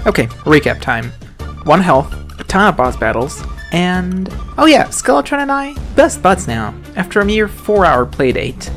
Okay, recap time. 1 health, a ton of boss battles, and... oh yeah, Skeletron and I, best buds now, after a mere 4-hour playdate.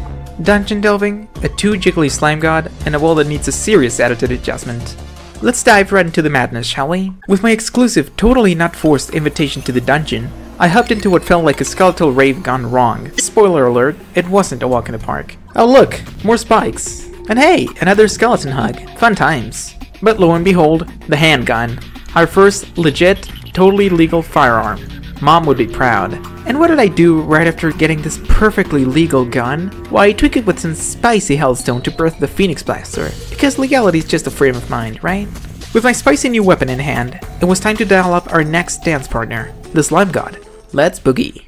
Dungeon delving, a 2 jiggly slime god, and a wall that needs a serious attitude adjustment. Let's dive right into the madness, shall we? With my exclusive, totally not forced invitation to the dungeon, I hopped into what felt like a skeletal rave gone wrong. Spoiler alert, it wasn't a walk in the park. Oh look, more spikes. And hey, another skeleton hug. Fun times. But lo and behold, the handgun. Our first legit, totally legal firearm. Mom would be proud. And what did I do right after getting this perfectly legal gun? Why, tweak it with some spicy hellstone to birth the Phoenix Blaster. Because legality is just a frame of mind, right? With my spicy new weapon in hand, it was time to dial up our next dance partner, the Slime God. Let's boogie.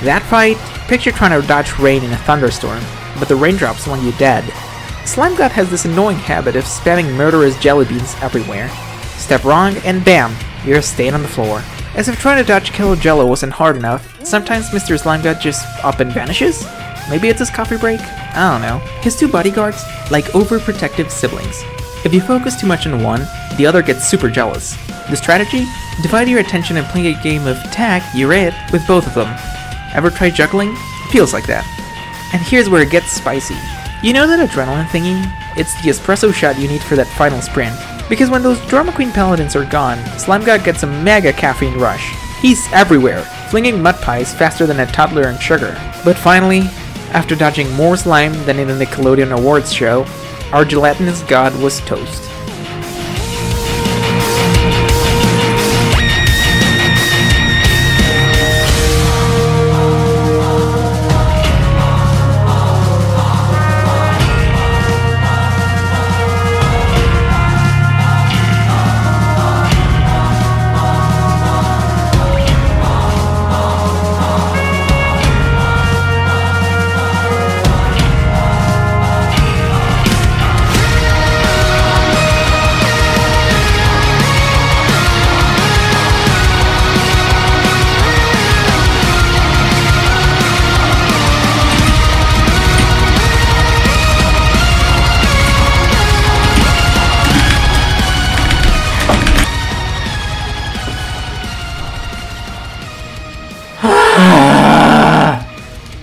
That fight, picture trying to dodge rain in a thunderstorm, but the raindrops want you dead. Slime God has this annoying habit of spamming murderous jelly beans everywhere. Step wrong and bam, you're staying on the floor. As if trying to dodge Killer Jello wasn't hard enough, sometimes Mr. Slime God just up and vanishes? Maybe it's his coffee break? I don't know. His 2 bodyguards, like overprotective siblings. If you focus too much on one, the other gets super jealous. The strategy? Divide your attention and play a game of tag, you're it, with both of them. Ever try juggling? Feels like that. And here's where it gets spicy. You know that adrenaline thingy? It's the espresso shot you need for that final sprint. Because when those Drama Queen Paladins are gone, Slime God gets a mega caffeine rush. He's everywhere, flinging mud pies faster than a toddler in sugar. But finally, after dodging more slime than in the Nickelodeon Awards show, our gelatinous god was toast.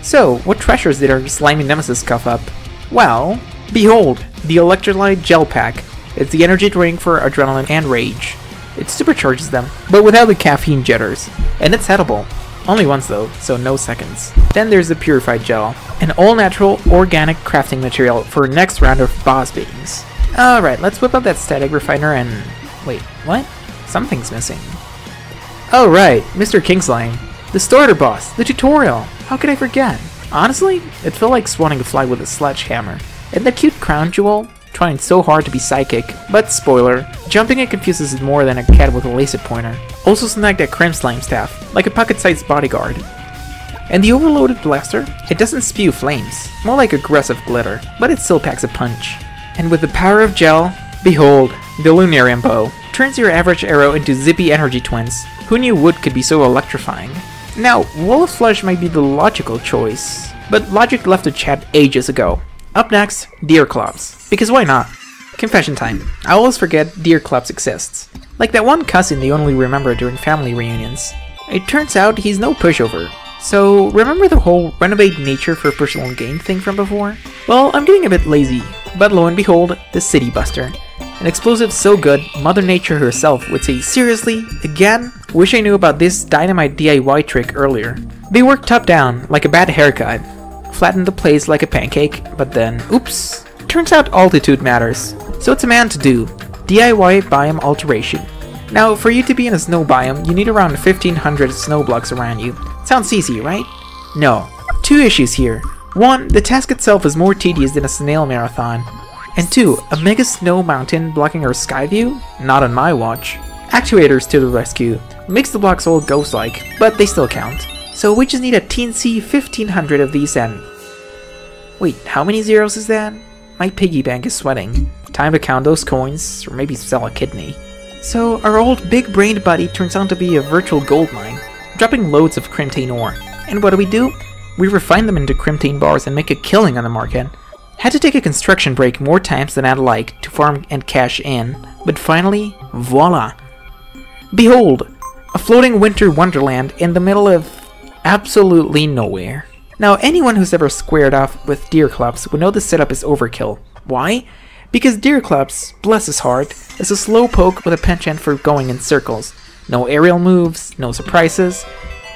So, what treasures did our slimy nemesis cuff up? Well, behold, the Electrolyte Gel Pack. It's the energy drink for adrenaline and rage. It supercharges them, but without the caffeine jitters. And it's edible. Only once though, so no seconds. Then there's the Purified Gel, an all-natural, organic crafting material for next round of boss beatings. Alright, let's whip up that static refiner and... wait, what? Something's missing. Oh right, Mr. Kingslime. The starter boss, the tutorial. How could I forget? Honestly, it felt like swatting a fly with a sledgehammer. And that cute crown jewel, trying so hard to be psychic, but spoiler, jumping it confuses it more than a cat with a laser pointer. Also snagged that Crim Slime staff, like a pocket-sized bodyguard. And the overloaded blaster, it doesn't spew flames, more like aggressive glitter, but it still packs a punch. And with the power of gel, behold, the Lunarian Bow. Turns your average arrow into zippy energy twins. Who knew wood could be so electrifying? Now, Wall of Flesh might be the logical choice, but logic left the chat ages ago. Up next, Deerclops. Because why not? Confession time. I always forget Deerclops exists. Like that one cousin they only remember during family reunions. It turns out he's no pushover. So, remember the whole renovate nature for personal gain thing from before? Well, I'm getting a bit lazy, but lo and behold, the City Buster. An explosive so good, Mother Nature herself would say, seriously? Again? Wish I knew about this dynamite DIY trick earlier. They work top down, like a bad haircut. Flatten the place like a pancake, but then, oops. Turns out altitude matters. So it's a man to do. DIY biome alteration. Now, for you to be in a snow biome, you need around 1500 snow blocks around you. Sounds easy, right? No. 2 issues here. 1, the task itself is more tedious than a snail marathon. And 2, a mega snow mountain blocking our sky view? Not on my watch. Actuators to the rescue. Makes the blocks all ghost-like, but they still count. So we just need a teensy 1500 of these and... Wait, how many zeros is that? My piggy bank is sweating. Time to count those coins, or maybe sell a kidney. So our old big-brained buddy turns out to be a virtual gold mine, dropping loads of crimtane ore. And what do? We refine them into crimtane bars and make a killing on the market. Had to take a construction break more times than I'd like to farm and cash in, but finally, voila! Behold, a floating winter wonderland in the middle of absolutely nowhere. Now, anyone who's ever squared off with Deerclops would know this setup is overkill. Why? Because Deerclops, bless his heart, is a slow poke with a penchant for going in circles. No aerial moves, no surprises,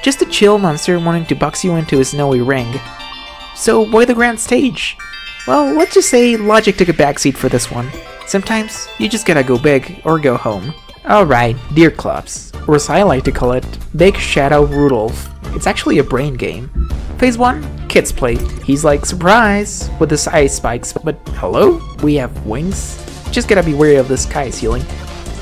just a chill monster wanting to box you into a snowy ring. So why the grand stage? Well, let's just say logic took a backseat for this one. Sometimes, you just gotta go big or go home. Alright, Deerclops, or as I like to call it, Big Shadow Rudolph. It's actually a brain game. Phase 1, kids play. He's like, surprise, with his ice spikes, but hello? We have wings? Just gotta be wary of this sky ceiling.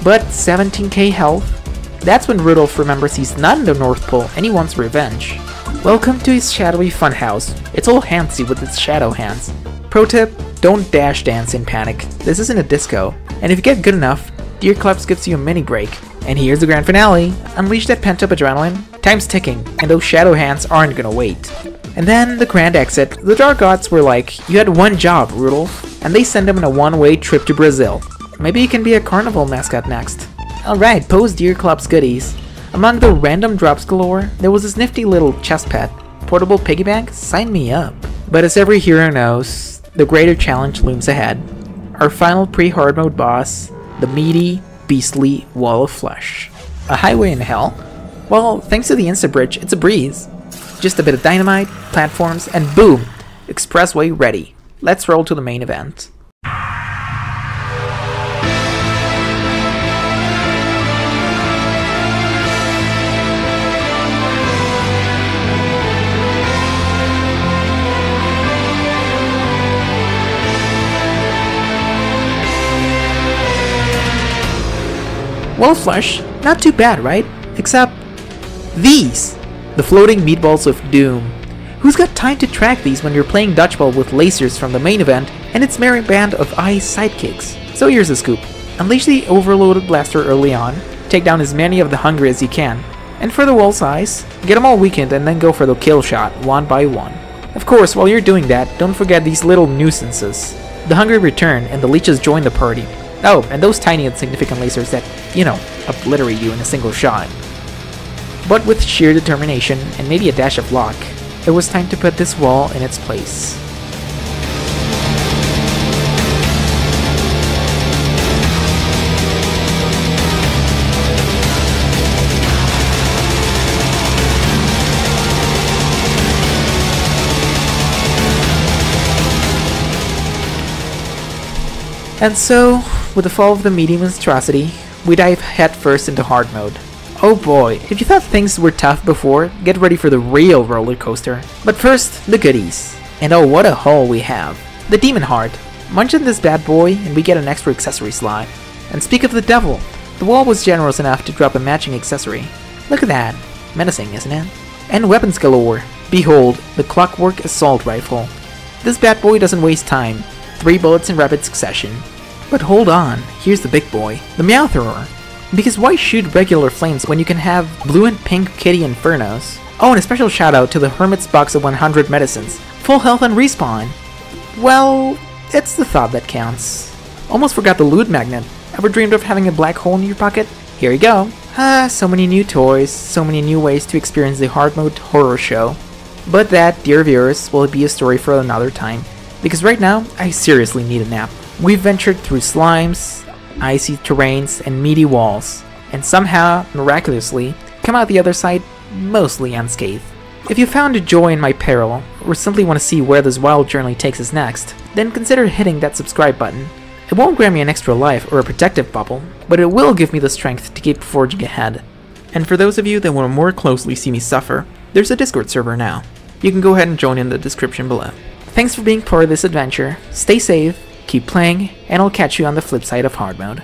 But 17k health? That's when Rudolph remembers he's not in the North Pole and he wants revenge. Welcome to his shadowy funhouse. It's all handsy with its shadow hands. Pro tip, don't dash dance in panic. This isn't a disco. And if you get good enough, Deerclops gives you a mini break. And here's the grand finale. Unleash that pent-up adrenaline. Time's ticking, and those shadow hands aren't gonna wait. And then the grand exit. The Dark Gods were like, you had one job, Rudolph. And they send him on a one-way trip to Brazil. Maybe he can be a carnival mascot next. Alright, pose Deerclops goodies. Among the random drops galore, there was this nifty little chest pet. Portable piggy bank? Sign me up. But as every hero knows, the greater challenge looms ahead. Our final pre-hard mode boss, the meaty, beastly wall of flesh. A highway in hell? Well, thanks to the Insta-Bridge, it's a breeze. Just a bit of dynamite, platforms, and boom! Expressway ready. Let's roll to the main event. Well, Flesh, not too bad, right? Except these! The floating meatballs of doom. Who's got time to track these when you're playing dodgeball with lasers from the main event and its merry band of ice sidekicks? So here's the scoop. Unleash the overloaded blaster early on, take down as many of the hungry as you can, and for the wall size, get them all weakened and then go for the kill shot, one by one. Of course, while you're doing that, don't forget these little nuisances. The hungry return and the leeches join the party. Oh, and those tiny insignificant lasers that, you know, obliterate you in a single shot. But with sheer determination and maybe a dash of luck, it was time to put this wall in its place. And so, with the fall of the medium monstrosity, we dive headfirst into hard mode. Oh boy, if you thought things were tough before, get ready for the real roller coaster. But first, the goodies. And oh, what a haul we have. The Demon Heart. Munch on this bad boy and we get an extra accessory slot. And speak of the devil, the wall was generous enough to drop a matching accessory. Look at that. Menacing, isn't it? And weapons galore. Behold, the Clockwork Assault Rifle. This bad boy doesn't waste time. 3 bullets in rapid succession. But hold on, here's the big boy, the Meow Thrower. Because why shoot regular flames when you can have blue and pink kitty infernos? Oh, and a special shout out to the Hermit's box of 100 medicines. Full health and respawn. Well, it's the thought that counts. Almost forgot the loot magnet. Ever dreamed of having a black hole in your pocket? Here you go. So many new toys, so many new ways to experience the hard mode horror show. But that, dear viewers, will be a story for another time. Because right now, I seriously need a nap. We've ventured through slimes, icy terrains, and meaty walls, and somehow, miraculously, come out the other side mostly unscathed. If you found a joy in my peril, or simply want to see where this wild journey takes us next, then consider hitting that subscribe button. It won't grant me an extra life or a protective bubble, but it will give me the strength to keep forging ahead. And for those of you that want to more closely see me suffer, there's a Discord server now. You can go ahead and join in the description below. Thanks for being part of this adventure, stay safe, keep playing, and I'll catch you on the flip side of hard mode.